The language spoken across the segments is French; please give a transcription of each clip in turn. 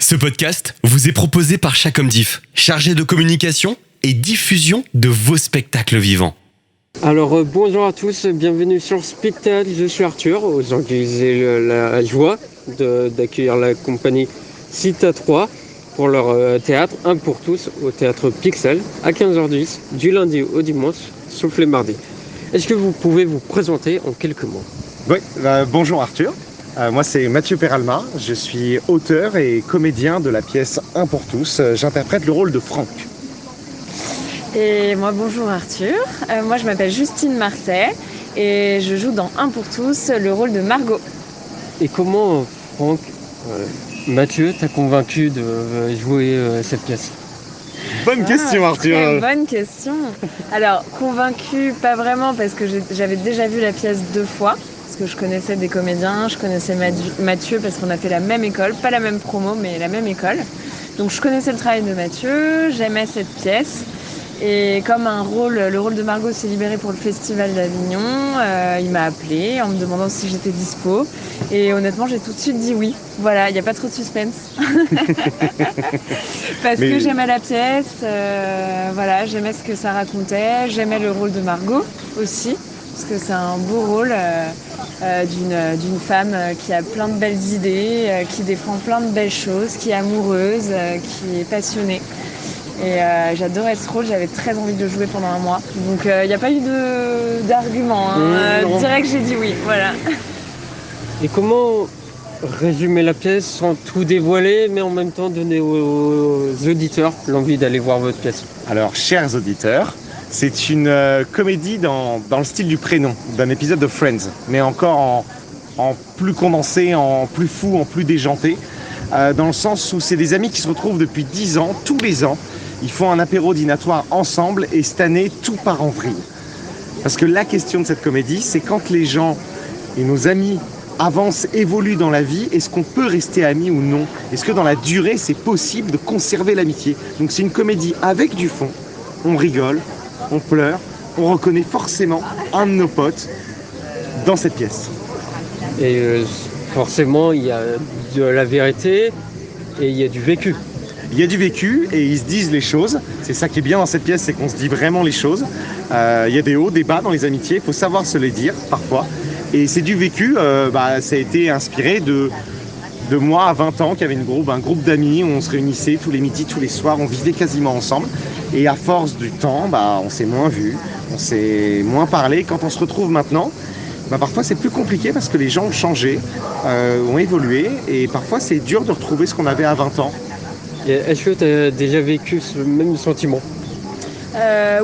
Ce podcast vous est proposé par Chacomdiff, chargé de communication et diffusion de vos spectacles vivants. Alors bonjour à tous, bienvenue sur Spectacle, je suis Arthur, aux gens qui aient la joie d'accueillir la compagnie Cita 3 pour leur théâtre, un pour tous, au théâtre Pixel, à 15h10, du lundi au dimanche, sauf les mardis. Est-ce que vous pouvez vous présenter en quelques mots ? Oui, bonjour Arthur, moi c'est Mathieu Peralma, je suis auteur et comédien de la pièce Un pour tous, j'interprète le rôle de Franck. Et moi bonjour Arthur, moi je m'appelle Justine Marseille et je joue dans Un pour tous le rôle de Margot. Et comment Franck, Mathieu t'a convaincu de jouer cette pièce ? Bonne question Arthur. Bonne question. Alors convaincu pas vraiment parce que j'avais déjà vu la pièce 2 fois. Parce que je connaissais des comédiens, je connaissais Mathieu parce qu'on a fait la même école, pas la même promo mais la même école. Donc je connaissais le travail de Mathieu, j'aimais cette pièce. Et comme le rôle de Margot s'est libéré pour le Festival d'Avignon, il m'a appelé en me demandant si j'étais dispo. Et honnêtement, j'ai tout de suite dit oui. Voilà, il n'y a pas trop de suspense. Que j'aimais la pièce, voilà, j'aimais ce que ça racontait, j'aimais le rôle de Margot aussi. Parce que c'est un beau rôle d'une femme qui a plein de belles idées, qui défend plein de belles choses, qui est amoureuse, qui est passionnée. Et j'adorais ce rôle, j'avais très envie de le jouer pendant un mois. Donc il n'y a pas eu d'argument, direct j'ai dit oui, voilà. Et comment résumer la pièce sans tout dévoiler, mais en même temps donner aux auditeurs l'envie d'aller voir votre pièce ? Alors chers auditeurs, c'est une comédie dans le style du prénom, d'un épisode de Friends, mais encore en plus condensé, en plus fou, en plus déjanté, dans le sens où c'est des amis qui se retrouvent depuis 10 ans, tous les ans, ils font un apéro dînatoire ensemble et cette année, tout part en vrille. Parce que la question de cette comédie, c'est quand les gens et nos amis avancent, évoluent dans la vie, est-ce qu'on peut rester amis ou non ? Est-ce que dans la durée, c'est possible de conserver l'amitié ? Donc c'est une comédie avec du fond, on rigole, on pleure, on reconnaît forcément un de nos potes dans cette pièce. Et forcément, il y a de la vérité et il y a du vécu. Il y a du vécu et ils se disent les choses. C'est ça qui est bien dans cette pièce, c'est qu'on se dit vraiment les choses. Il y a des hauts, des bas dans les amitiés, il faut savoir se les dire parfois. Et c'est du vécu, ça a été inspiré de moi à 20 ans qui avait un groupe d'amis où on se réunissait tous les midis, tous les soirs, on vivait quasiment ensemble. Et à force du temps, on s'est moins vus, on s'est moins parlé. Quand on se retrouve maintenant, parfois c'est plus compliqué parce que les gens ont changé, ont évolué. Et parfois c'est dur de retrouver ce qu'on avait à 20 ans. Et est-ce que tu as déjà vécu ce même sentiment ?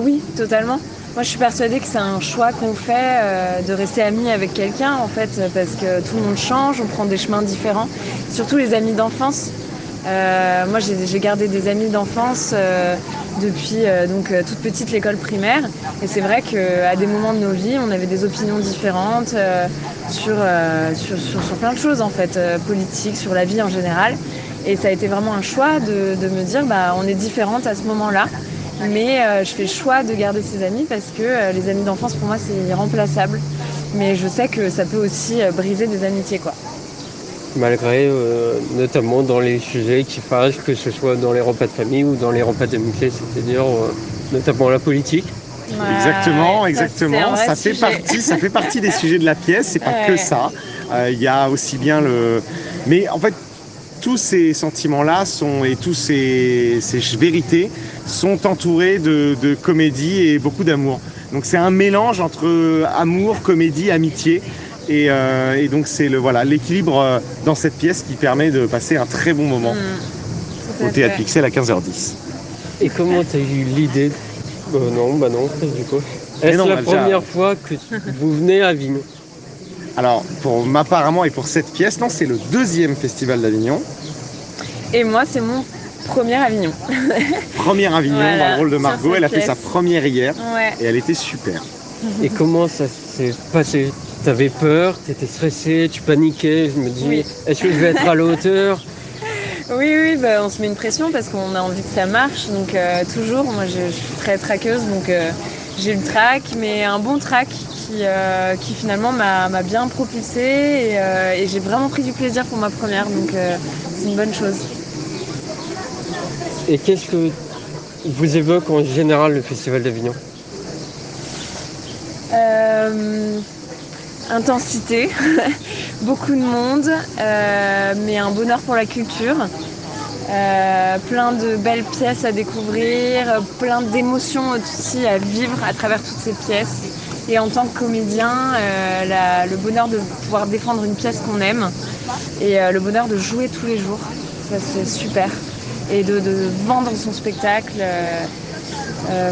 Oui, totalement. Moi, je suis persuadée que c'est un choix qu'on fait de rester amis avec quelqu'un, en fait, parce que tout le monde change, on prend des chemins différents. Surtout les amis d'enfance. Moi, j'ai gardé des amis d'enfance depuis toute petite, l'école primaire. Et c'est vrai qu'à des moments de nos vies, on avait des opinions différentes sur plein de choses, en fait, politiques, sur la vie en général. Et ça a été vraiment un choix de me dire, on est différentes à ce moment-là. Mais je fais le choix de garder ces amis parce que les amis d'enfance, pour moi, c'est irremplaçable. Mais je sais que ça peut aussi briser des amitiés, quoi. Malgré, notamment dans les sujets qui fâchent, que ce soit dans les repas de famille ou dans les repas d'amitié, c'est-à-dire notamment la politique. Ouais, exactement. Ça fait partie des sujets de la pièce, c'est pas que ça. Il y a aussi bien Mais en fait, tous ces sentiments-là et tous ces vérités sont entourés de comédie et beaucoup d'amour. Donc c'est un mélange entre amour, comédie, amitié. Et donc c'est l'équilibre dans cette pièce qui permet de passer un très bon moment au Théâtre Pixel à 15h10. Et comment tu as eu l'idée ? Non, du coup. Est-ce la première fois que vous venez à Avignon ? Alors, pour apparemment et pour cette pièce, non, c'est le 2e festival d'Avignon. Et moi, c'est mon premier Avignon. Première Avignon dans le rôle de Margot. Elle a fait sa première hier et elle était super. Et comment ça s'est passé ? T'avais peur, t'étais stressé, tu paniquais, je me dis, est-ce que je vais être à la hauteur ? Oui, on se met une pression parce qu'on a envie que ça marche. Donc toujours, moi je suis très traqueuse, donc j'ai le trac, mais un bon trac qui finalement m'a bien propulsée et j'ai vraiment pris du plaisir pour ma première, donc c'est une bonne chose. Et qu'est-ce que vous évoque en général le Festival d'Avignon ? Intensité, beaucoup de monde, mais un bonheur pour la culture. Plein de belles pièces à découvrir, plein d'émotions aussi à vivre à travers toutes ces pièces. Et en tant que comédien, le bonheur de pouvoir défendre une pièce qu'on aime et le bonheur de jouer tous les jours, ça c'est super. Et de vendre son spectacle.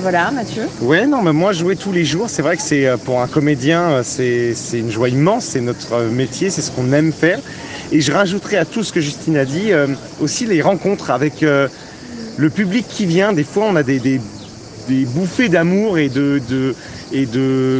Voilà, Mathieu. Ouais, non, mais moi jouer tous les jours, c'est vrai que c'est pour un comédien, c'est une joie immense, c'est notre métier, c'est ce qu'on aime faire. Et je rajouterai à tout ce que Justine a dit aussi les rencontres avec le public qui vient. Des fois, on a des bouffées d'amour et de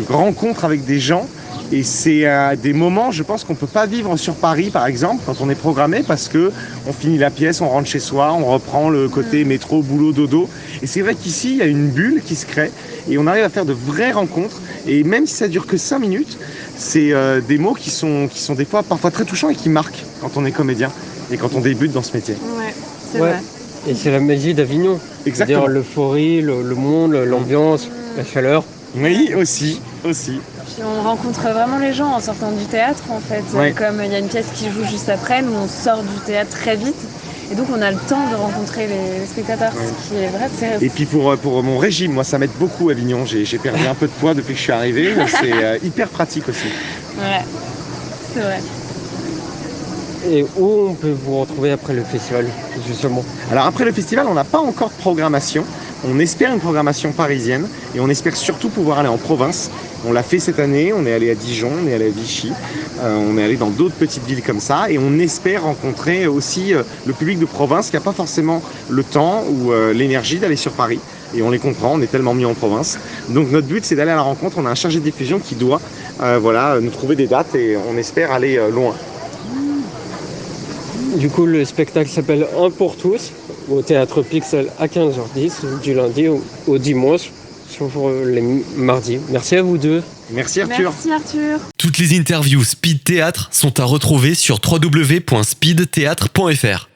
rencontres avec des gens. Et c'est des moments, je pense, qu'on ne peut pas vivre sur Paris, par exemple, quand on est programmé, parce qu'on finit la pièce, on rentre chez soi, on reprend le côté métro, boulot, dodo. Et c'est vrai qu'ici, il y a une bulle qui se crée et on arrive à faire de vraies rencontres. Et même si ça dure que 5 minutes, c'est des mots qui sont des fois parfois très touchants et qui marquent quand on est comédien et quand on débute dans ce métier. Ouais, c'est vrai. Et c'est la magie d'Avignon. Exactement. C'est-à-dire l'euphorie, le monde, l'ambiance, la chaleur. Oui, aussi. Puis on rencontre vraiment les gens en sortant du théâtre en fait. Ouais. Comme il y a une pièce qui joue juste après, nous on sort du théâtre très vite. Et donc on a le temps de rencontrer les spectateurs, ce qui est vrai. Et puis pour mon régime, moi ça m'aide beaucoup Avignon. J'ai perdu un peu de poids depuis que je suis arrivé. C'est hyper pratique aussi. Ouais, c'est vrai. Et où on peut vous retrouver après le festival, justement ? Alors après le festival, on n'a pas encore de programmation. On espère une programmation parisienne et on espère surtout pouvoir aller en province. On l'a fait cette année, on est allé à Dijon, on est allé à Vichy, on est allé dans d'autres petites villes comme ça et on espère rencontrer aussi le public de province qui n'a pas forcément le temps ou l'énergie d'aller sur Paris. Et on les comprend, on est tellement mis en province. Donc notre but c'est d'aller à la rencontre, on a un chargé de diffusion qui doit nous trouver des dates et on espère aller loin. Du coup, le spectacle s'appelle Un pour tous, au Théâtre Pixel à 15h10, du lundi au dimanche, sur les mardis. Merci à vous deux. Merci Arthur. Merci Arthur. Toutes les interviews Speed Théâtre sont à retrouver sur www.speedtheatre.fr.